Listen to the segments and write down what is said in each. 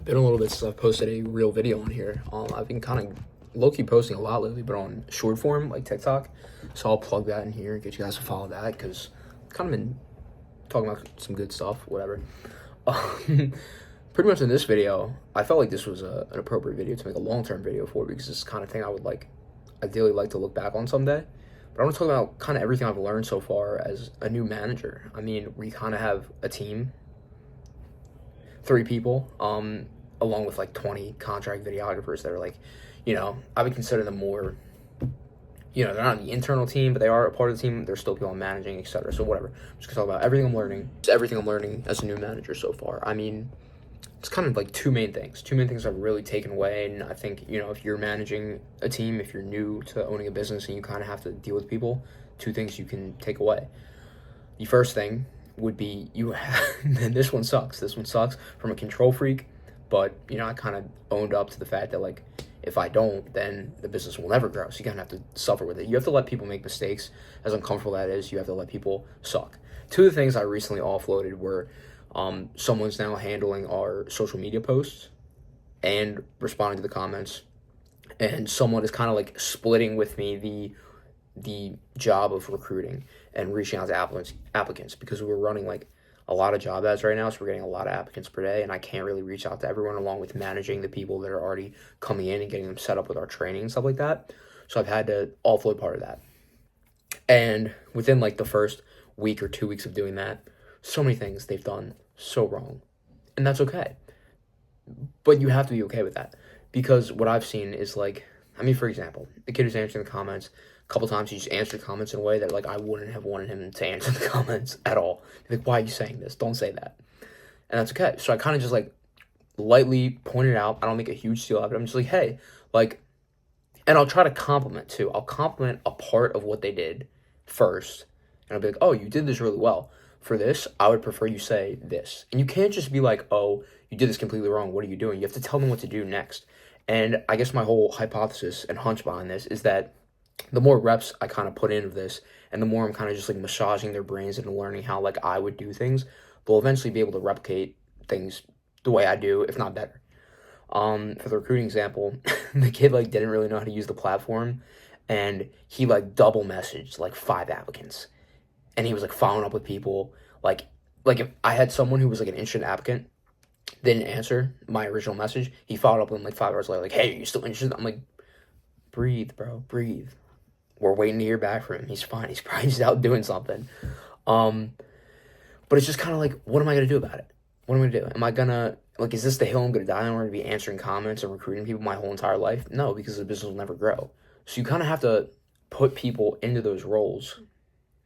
Been a little bit since I've posted a real video on here. I've been kind of low-key posting a lot lately, but on short form, like TikTok. So I'll plug that in here and get you guys to follow that, because kind of been talking about some good stuff, whatever. Pretty much in this video, I felt like this was an appropriate video to make a long-term video for, because it's the kind of thing I would ideally like to look back on someday. But I want to talk about kind of everything I've learned so far as a new manager. I mean, we kind of have a team, 3 people, along with like 20 contract videographers that are I would consider them more, they're not the internal team, but they are a part of the team. They're still people I'm managing, etc. So whatever. I'm just gonna talk about everything I'm learning. It's everything I'm learning as a new manager so far. I mean, it's kind of like two main things I've really taken away. And I think, if you're managing a team, if you're new to owning a business and you kind of have to deal with people, 2 things you can take away. The first thing would be and this one sucks from a control freak, but I kind of owned up to the fact that if I don't, then the business will never grow. So you kind of have to suffer with it. You have to let people make mistakes. As uncomfortable that is, you have to let people suck. 2 of the things I recently offloaded were someone's now handling our social media posts and responding to the comments, and someone is kind of splitting with me the job of recruiting and reaching out to applicants, because we're running a lot of job ads right now, so we're getting a lot of applicants per day, and I can't really reach out to everyone, along with managing the people that are already coming in and getting them set up with our training and stuff like that. So I've had to offload part of that. And within the first week or 2 weeks of doing that, so many things they've done so wrong. And that's okay. But you have to be okay with that. Because what I've seen is for example, the kid who's answering the comments, a couple times he just answered comments in a way that I wouldn't have wanted him to answer the comments at all. Why are you saying this? Don't say that. And that's okay. So I kind of just lightly pointed out. I don't make a huge deal out of it. I'm just hey, and I'll try to compliment too. I'll compliment a part of what they did first. And I'll be oh, you did this really well. For this, I would prefer you say this. And you can't just be oh, you did this completely wrong. What are you doing? You have to tell them what to do next. And I guess my whole hypothesis and hunch behind this is that the more reps I kind of put into this, and the more I'm kind of just massaging their brains into learning how I would do things, they'll eventually be able to replicate things the way I do, if not better. For the recruiting example, the kid didn't really know how to use the platform, and he double messaged 5 applicants, and he was following up with people. If I had someone who was an instant applicant, didn't answer my original message, he followed up with him 5 hours later, hey, are you still interested? I'm breathe, bro, breathe. We're waiting to hear back from him. He's fine. He's probably just out doing something. But it's just kind of what am I going to do about it? What am I going to do? Am I going to, is this the hill I'm going to die on? I'm going to be answering comments and recruiting people my whole entire life? No, because the business will never grow. So you kind of have to put people into those roles.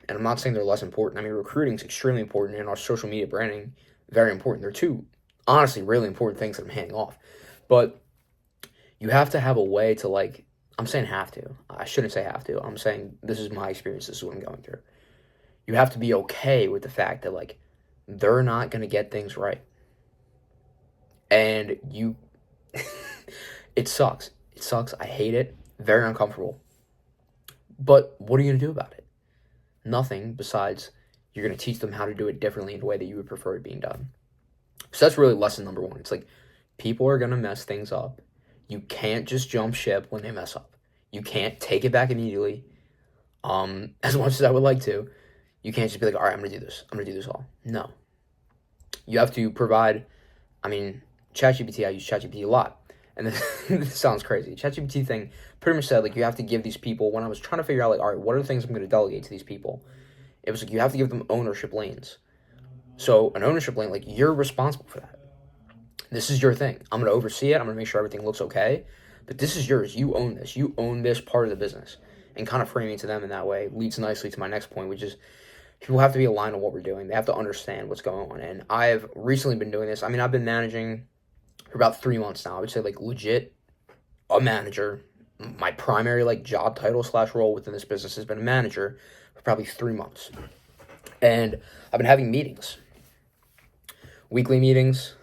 And I'm not saying they're less important. I mean, recruiting is extremely important, and our social media branding, very important. They're 2, honestly, really important things that I'm handing off. But you have to have a way to I'm saying have to. I shouldn't say have to. I'm saying this is my experience. This is what I'm going through. You have to be okay with the fact that they're not going to get things right. And it sucks. It sucks. I hate it. Very uncomfortable. But what are you going to do about it? Nothing, besides you're going to teach them how to do it differently in a way that you would prefer it being done. So that's really lesson number 1. It's people are going to mess things up. You can't just jump ship when they mess up. You can't take it back immediately. As much as I would like to, you can't just be all right, I'm going to do this. I'm going to do this all. No. You have to provide, ChatGPT, I use ChatGPT a lot. And this sounds crazy. ChatGPT thing pretty much said, you have to give these people, when I was trying to figure out, all right, what are the things I'm going to delegate to these people? It was you have to give them ownership lanes. So an ownership lane, you're responsible for that. This is your thing. I'm going to oversee it. I'm going to make sure everything looks okay. But this is yours. You own this. You own this part of the business. And kind of framing it to them in that way leads nicely to my next point, which is people have to be aligned on what we're doing. They have to understand what's going on. And I've recently been doing this. I've been managing for about 3 months now. I would say legit a manager. My primary job title / role within this business has been a manager for probably 3 months. And I've been having meetings. Weekly meetings.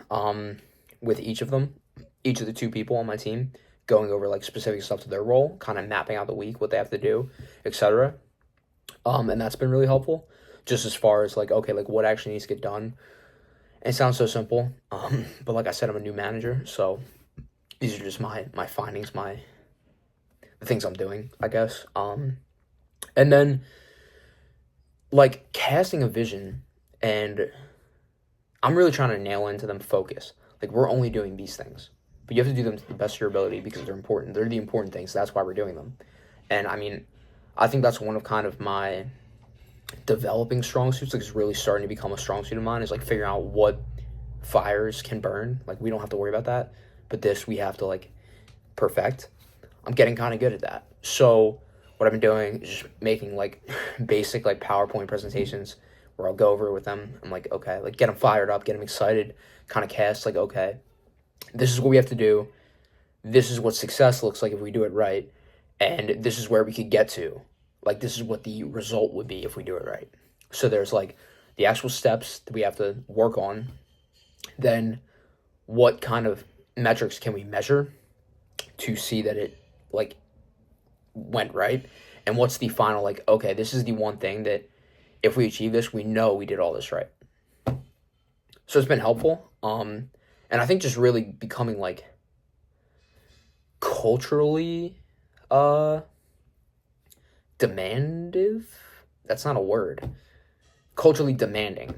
With each of the 2 people on my team, going over specific stuff to their role, kind of mapping out the week, what they have to do, etc. And that's been really helpful, just as far as okay, what actually needs to get done. It sounds so simple, but like I said, I'm a new manager, so these are just my findings, the things I'm doing, I guess. And then like casting a vision, and I'm really trying to nail into them focus. Like we're only doing these things, but you have to do them to the best of your ability because they're important. They're the important things. So that's why we're doing them. And I mean, I think that's one of kind of my developing strong suits. Like it's really starting to become a strong suit of mine. Is like figuring out what fires can burn. Like we don't have to worry about that, but this we have to like perfect. I'm getting kind of good at that. So what I've been doing is just making like basic like PowerPoint presentations where I'll go over it with them. I'm like, okay, like get them fired up, get them excited, kind of cast like, okay, this is what we have to do. This is what success looks like if we do it right. And this is where we could get to. Like this is what the result would be if we do it right. So there's like the actual steps that we have to work on. Then what kind of metrics can we measure to see that it like went right? And what's the final like, okay, this is the one thing that if we achieve this, we know we did all this right. So it's been helpful. And I think just really becoming like culturally demandative. That's not a word. Culturally demanding.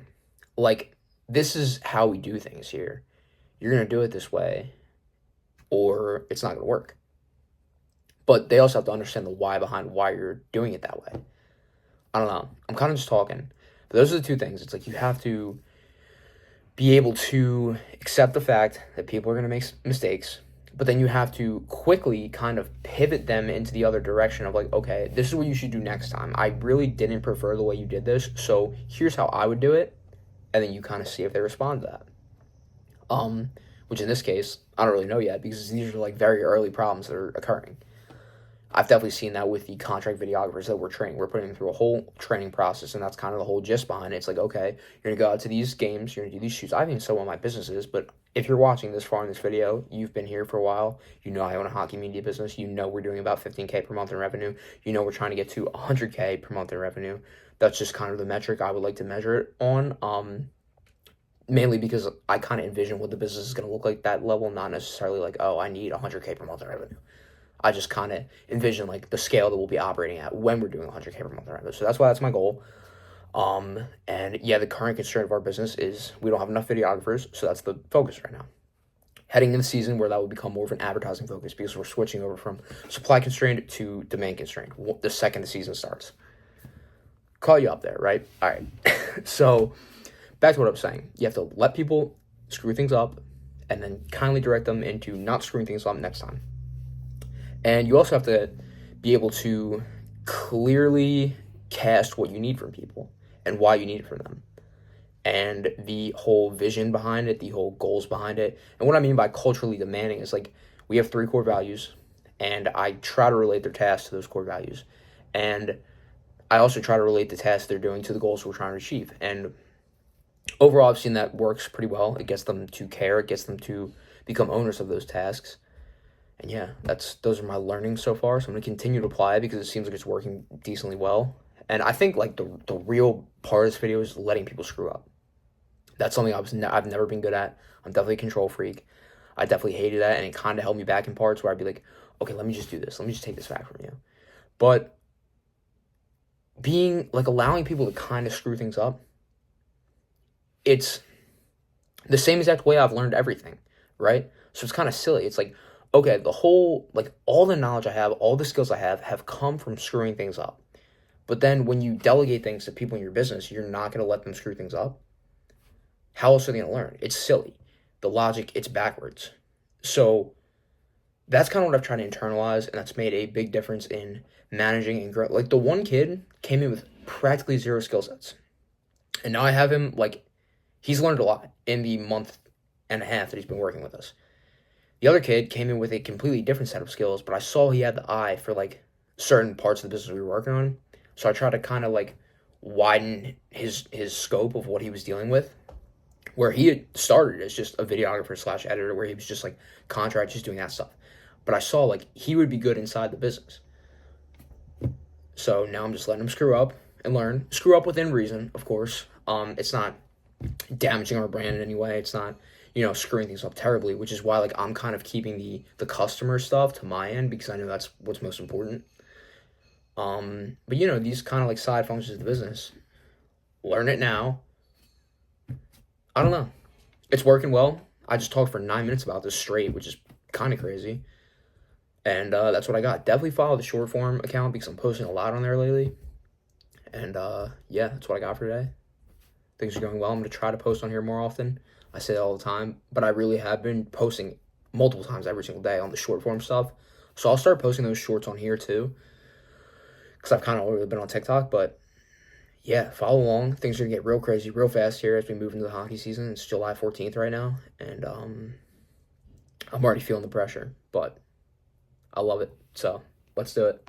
Like this is how we do things here. You're gonna do it this way, or it's not gonna work. But they also have to understand the why behind why you're doing it that way. I don't know. I'm kind of just talking. But those are the two things. It's like you have to be able to accept the fact that people are going to make mistakes, but then you have to quickly kind of pivot them into the other direction of like, okay, this is what you should do next time. I really didn't prefer the way you did this, so here's how I would do it, and then you kind of see if they respond to that. Which in this case, I don't really know yet because these are like very early problems that are occurring. I've definitely seen that with the contract videographers that we're training. We're putting them through a whole training process, and that's kind of the whole gist behind it. It's like, okay, you're going to go out to these games, you're going to do these shoots. I even said what my business is, but if you're watching this far in this video, you've been here for a while, you know I own a hockey media business, you know we're doing about $15K per month in revenue, you know we're trying to get to $100K per month in revenue. That's just kind of the metric I would like to measure it on, mainly because I kind of envision what the business is going to look like that level, not necessarily like, oh, I need $100K per month in revenue. I just kind of envision like the scale that we'll be operating at when we're doing 100K per month revenue. So that's why that's my goal. And yeah, the current constraint of our business is we don't have enough videographers, so that's the focus right now. Heading into the season where that will become more of an advertising focus because we're switching over from supply constrained to demand constrained the second the season starts. Call you up there, right? All right. So back to what I was saying. You have to let people screw things up and then kindly direct them into not screwing things up next time. And you also have to be able to clearly cast what you need from people and why you need it from them. And the whole vision behind it, the whole goals behind it. And what I mean by culturally demanding is like we have 3 core values, and I try to relate their tasks to those core values. And I also try to relate the tasks they're doing to the goals we're trying to achieve. And overall, I've seen that works pretty well. It gets them to care. It gets them to become owners of those tasks. And yeah, those are my learnings so far. So I'm going to continue to apply it because it seems like it's working decently well. And I think like the real part of this video is letting people screw up. That's something I've never been good at. I'm definitely a control freak. I definitely hated that, and it kind of held me back in parts where I'd be like, okay, let me just do this. Let me just take this back from you. But being like allowing people to kind of screw things up, it's the same exact way I've learned everything, right? So it's kind of silly. It's like, okay, the whole, like, all the knowledge I have, all the skills I have come from screwing things up. But then when you delegate things to people in your business, you're not going to let them screw things up. How else are they going to learn? It's silly. The logic, it's backwards. So that's kind of what I've tried to internalize, and that's made a big difference in managing and growing. Like, the one kid came in with practically 0 skill sets. And now I have him, like, he's learned a lot in the month and a half that he's been working with us. The other kid came in with a completely different set of skills, but I saw he had the eye for, like, certain parts of the business we were working on. So I tried to kind of, like, widen his scope of what he was dealing with, where he had started as just a videographer / editor, where he was just, like, contract, just doing that stuff. But I saw, like, he would be good inside the business. So now I'm just letting him screw up and learn. Screw up within reason, of course. It's not damaging our brand in any way. It's not, screwing things up terribly, which is why like I'm kind of keeping the customer stuff to my end because I know that's what's most important. But these kind of like side functions of the business, learn it now. I don't know. It's working well. I just talked for 9 minutes about this straight, which is kind of crazy. And that's what I got. Definitely follow the short form account because I'm posting a lot on there lately. And yeah, that's what I got for today. Things are going well. I'm going to try to post on here more often. I say that all the time, but I really have been posting multiple times every single day on the short form stuff. So I'll start posting those shorts on here too because I've kind of already been on TikTok. But yeah, follow along. Things are going to get real crazy real fast here as we move into the hockey season. It's July 14th right now, and I'm already feeling the pressure, but I love it. So let's do it.